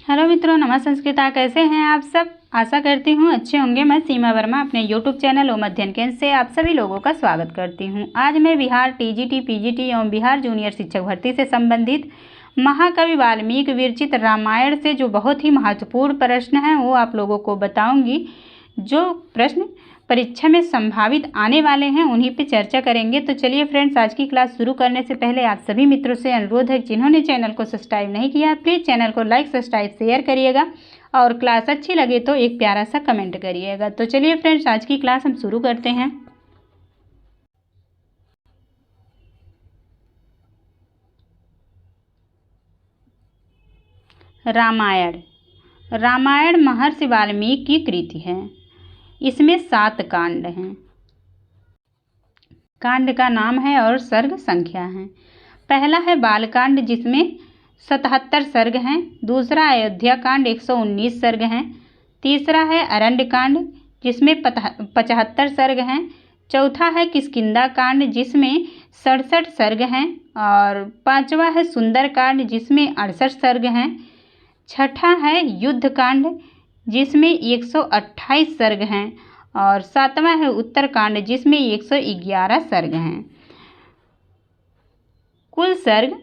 Hello मित्रों, नमस्ते। संस्कृता कैसे हैं आप सब? आशा करती हूँ अच्छे होंगे। मैं सीमा वर्मा अपने यूट्यूब चैनल ओम अध्ययन केंद्र से आप सभी लोगों का स्वागत करती हूँ। आज मैं बिहार टीजीटी, पीजीटी एवं बिहार जूनियर शिक्षक भर्ती से संबंधित महाकवि वाल्मीकि विरचित रामायण से जो बहुत ही महत्वपूर्ण प्रश्न हैं वो आप लोगों को बताऊँगी। जो प्रश्न परीक्षा में संभावित आने वाले हैं उन्हीं पे चर्चा करेंगे। तो चलिए फ्रेंड्स, आज की क्लास शुरू करने से पहले आप सभी मित्रों से अनुरोध है, जिन्होंने चैनल को सब्सक्राइब नहीं किया प्लीज़ चैनल को लाइक, सब्सक्राइब, शेयर करिएगा और क्लास अच्छी लगे तो एक प्यारा सा कमेंट करिएगा। तो चलिए फ्रेंड्स, आज की क्लास हम शुरू करते हैं। रामायण महर्षि वाल्मीकि की कृति है। इसमें 7 कांड हैं। कांड का नाम है और सर्ग संख्या है। पहला है बालकांड जिसमें 77 सर्ग हैं। दूसरा अयोध्या कांड 119 सर्ग हैं। तीसरा है अरण्य कांड जिसमें 75 सर्ग हैं। चौथा है किष्किंधा कांड जिसमें 67 सर्ग हैं और पांचवा है सुंदर कांड जिसमें 68 सर्ग हैं। छठा है युद्ध कांड जिसमें 128 सर्ग हैं और सातवां है उत्तरकांड जिसमें 111 सर्ग हैं। कुल सर्ग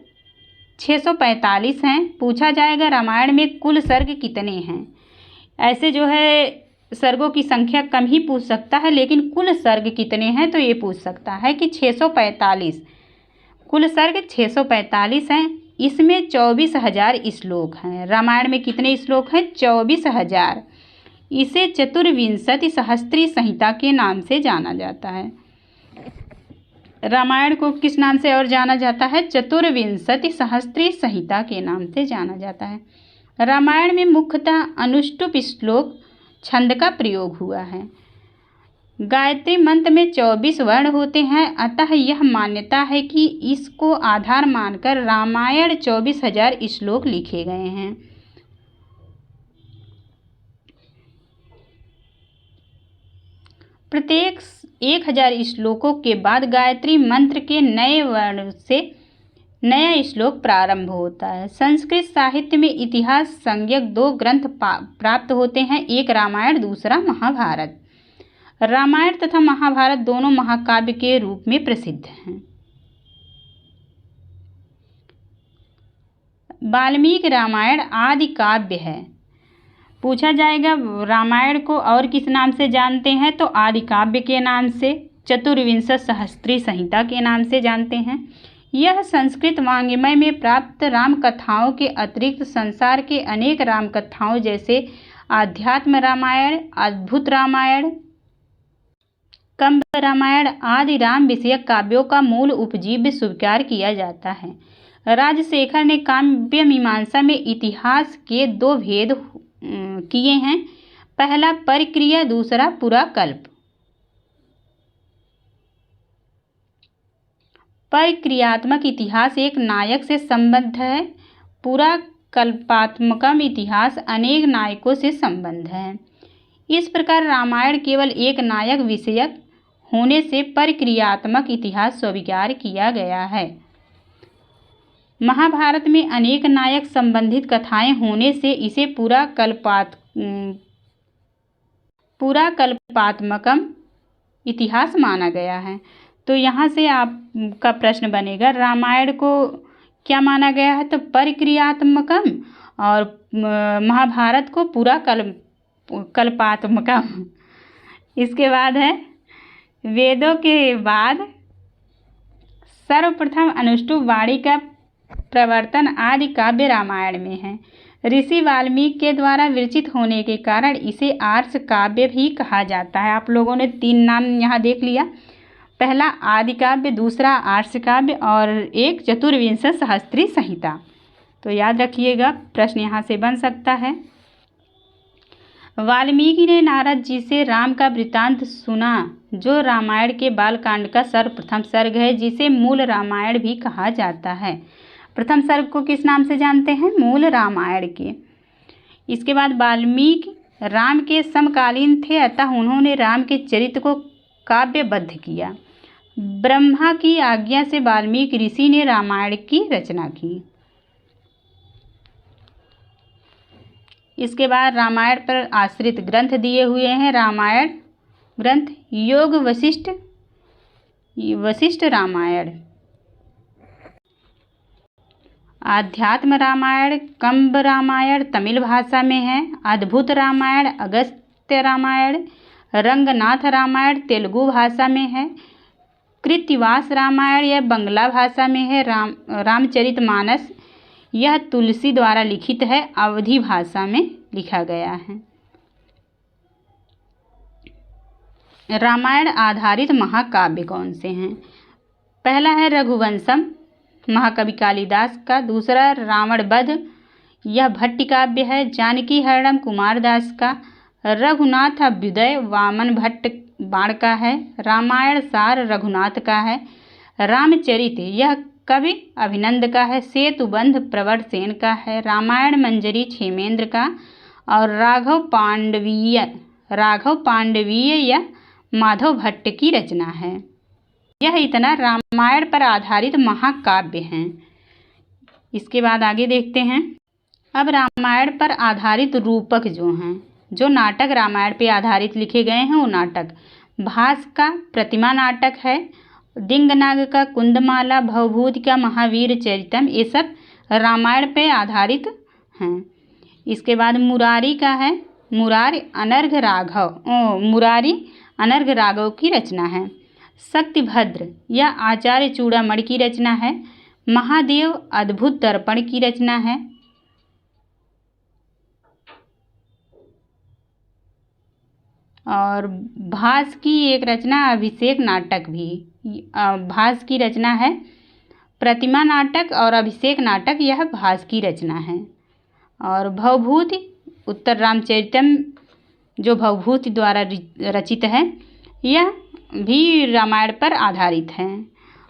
645 हैं। पूछा जाएगा रामायण में कुल सर्ग कितने हैं। ऐसे जो है सर्गों की संख्या कम ही पूछ सकता है, लेकिन कुल सर्ग कितने हैं तो ये पूछ सकता है कि 645। कुल सर्ग 645 हैं। इसमें 24,000 श्लोक हैं। रामायण में कितने श्लोक हैं? 24,000। इसे चतुर्विंशति सहस्त्री संहिता के नाम से जाना जाता है। रामायण को किस नाम से और जाना जाता है? चतुर्विंशति सहस्त्री संहिता के नाम से जाना जाता है। रामायण में मुख्यतः अनुष्टुप श्लोक छंद का प्रयोग हुआ है। गायत्री मंत्र में 24 वर्ण होते हैं, अतः यह मान्यता है कि इसको आधार मानकर रामायण 24,000 श्लोक लिखे गए हैं। प्रत्येक 1000 श्लोकों के बाद गायत्री मंत्र के नए वर्ण से नया श्लोक प्रारंभ होता है। संस्कृत साहित्य में इतिहास संज्ञक 2 ग्रंथ प्राप्त होते हैं, एक रामायण, दूसरा महाभारत। रामायण तथा महाभारत दोनों महाकाव्य के रूप में प्रसिद्ध हैं। वाल्मीकि रामायण आदि काव्य है। पूछा जाएगा रामायण को और किस नाम से जानते हैं तो आदि काव्य के नाम से, चतुर्विंशति सहस्त्री संहिता के नाम से जानते हैं। यह संस्कृत वाङ्मय में प्राप्त राम कथाओं के अतिरिक्त संसार के अनेक राम कथाओं जैसे आध्यात्म रामायण, अद्भुत रामायण, कंब रामायण आदि राम विषयक काव्यों का मूल उपजीव्य स्वीकार किया जाता है। राजशेखर ने काव्य मीमांसा में इतिहास के 2 भेद किए हैं। पहला परिक्रिया, दूसरा पुराकल्प। परिक्रियात्मक इतिहास एक नायक से संबद्ध है। पुराकल्पात्मकम इतिहास अनेक नायकों से संबद्ध है। इस प्रकार रामायण केवल एक नायक विषयक होने से परिक्रियात्मक इतिहास स्वीकार किया गया है। महाभारत में अनेक नायक संबंधित कथाएं होने से इसे पुराकल्पात्मकम इतिहास माना गया है। तो यहाँ से आपका प्रश्न बनेगा रामायण को क्या माना गया है तो परिक्रियात्मकम और महाभारत को पुराकल्पात्मकम। इसके बाद है वेदों के बाद सर्वप्रथम अनुष्टुप वाणी का प्रवर्तन आदि काव्य रामायण में है। ऋषि वाल्मीकि के द्वारा विरचित होने के कारण इसे आर्ष काव्य भी कहा जाता है। आप लोगों ने 3 नाम यहाँ देख लिया, पहला आदि काव्य, दूसरा आर्ष काव्य और एक चतुर्विंशति सहस्त्री संहिता। तो याद रखिएगा, प्रश्न यहाँ से बन सकता है। वाल्मीकि ने नारद जी से राम का वृत्तांत सुना जो रामायण के बालकांड का सर्वप्रथम सर्ग है, जिसे मूल रामायण भी कहा जाता है। प्रथम सर्ग को किस नाम से जानते हैं? मूल रामायण के। इसके बाद वाल्मीकि राम के समकालीन थे, अतः उन्होंने राम के चरित्र को काव्यबद्ध किया। ब्रह्मा की आज्ञा से वाल्मीकि ऋषि ने रामायण की रचना की। इसके बाद रामायण पर आश्रित ग्रंथ दिए हुए हैं। रामायण ग्रंथ योग वशिष्ठ रामायण, आध्यात्म रामायण कंब रामायण तमिल भाषा में है। अद्भुत रामायण अगस्त्य रामायण, रंगनाथ रामायण तेलुगु भाषा में है। कृत्तिवास रामायण यह बंगला भाषा में है। रामचरितमानस यह तुलसी द्वारा लिखित है, अवधी भाषा में लिखा गया है। रामायण आधारित महाकाव्य कौन से हैं? पहला है रघुवंशम महाकवि कालिदास का। दूसरा रावण वध यह भट्ट काव्य है, जानकी हरणम कुमारदास का। रघुनाथ अभ्युदय वामन भट्ट बाण का है। रामायण सार रघुनाथ का है। रामचरित यह कवि अभिनंद का है। सेतुबंध प्रवर सेन का है। रामायण मंजरी क्षेमेंद्र का। और राघव पांडवीय यह माधव भट्ट की रचना है। यह इतना रामायण पर आधारित महाकाव्य हैं। इसके बाद आगे देखते हैं। अब रामायण पर आधारित रूपक जो हैं, जो नाटक रामायण पे आधारित लिखे गए हैं वो नाटक भास का प्रतिमा नाटक है, दिंगनाग का कुंदमाला, भवभूति का महावीर चरितम, ये सब रामायण पे आधारित हैं। इसके बाद मुरारी का है, मुरारी अनर्घ राघव की रचना है। शक्तिभद्र यह आचार्य चूड़ामणि की रचना है। महादेव अद्भुत दर्पण की रचना है। और भास की एक रचना अभिषेक नाटक भी, भास की रचना है। प्रतिमा नाटक और अभिषेक नाटक यह भास की रचना है। और भवभूति उत्तर रामचरितम जो भवभूति द्वारा रचित है यह भी रामायण पर आधारित है।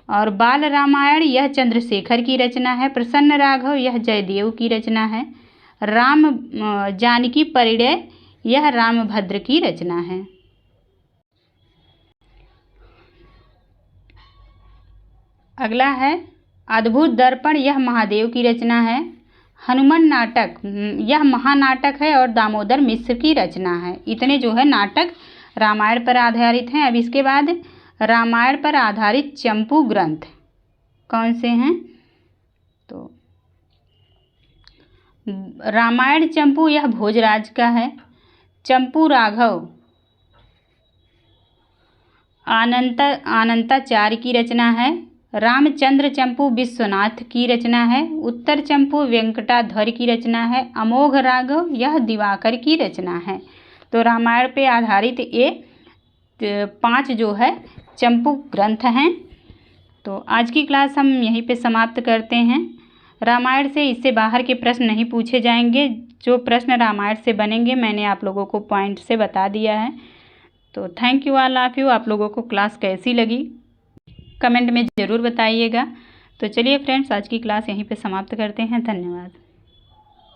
और बाल रामायण यह चंद्रशेखर की रचना है। प्रसन्न राघव यह जयदेव की रचना है। राम जानकी परिणय यह रामभद्र की रचना है। अगला है अद्भुत दर्पण यह महादेव की रचना है। हनुमान नाटक यह महानाटक है और दामोदर मिश्र की रचना है। इतने जो है नाटक रामायण पर आधारित हैं। अब इसके बाद रामायण पर आधारित चंपू ग्रंथ कौन से हैं? तो रामायण चंपू यह भोजराज का है। चंपू राघव आनंताचार्य की रचना है। रामचंद्र चंपू विश्वनाथ की रचना है। उत्तर चंपू वेंकटाधर की रचना है। अमोघ राघव यह दिवाकर की रचना है। तो रामायण पे आधारित ये 5 जो है चंपू ग्रंथ हैं। तो आज की क्लास हम यहीं पे समाप्त करते हैं। रामायण से इससे बाहर के प्रश्न नहीं पूछे जाएंगे। जो प्रश्न रामायण से बनेंगे मैंने आप लोगों को पॉइंट से बता दिया है। तो thank you all of you. आप लोगों को क्लास कैसी लगी कमेंट में ज़रूर बताइएगा। तो चलिए फ्रेंड्स, आज की क्लास यहीं पे समाप्त करते हैं। धन्यवाद।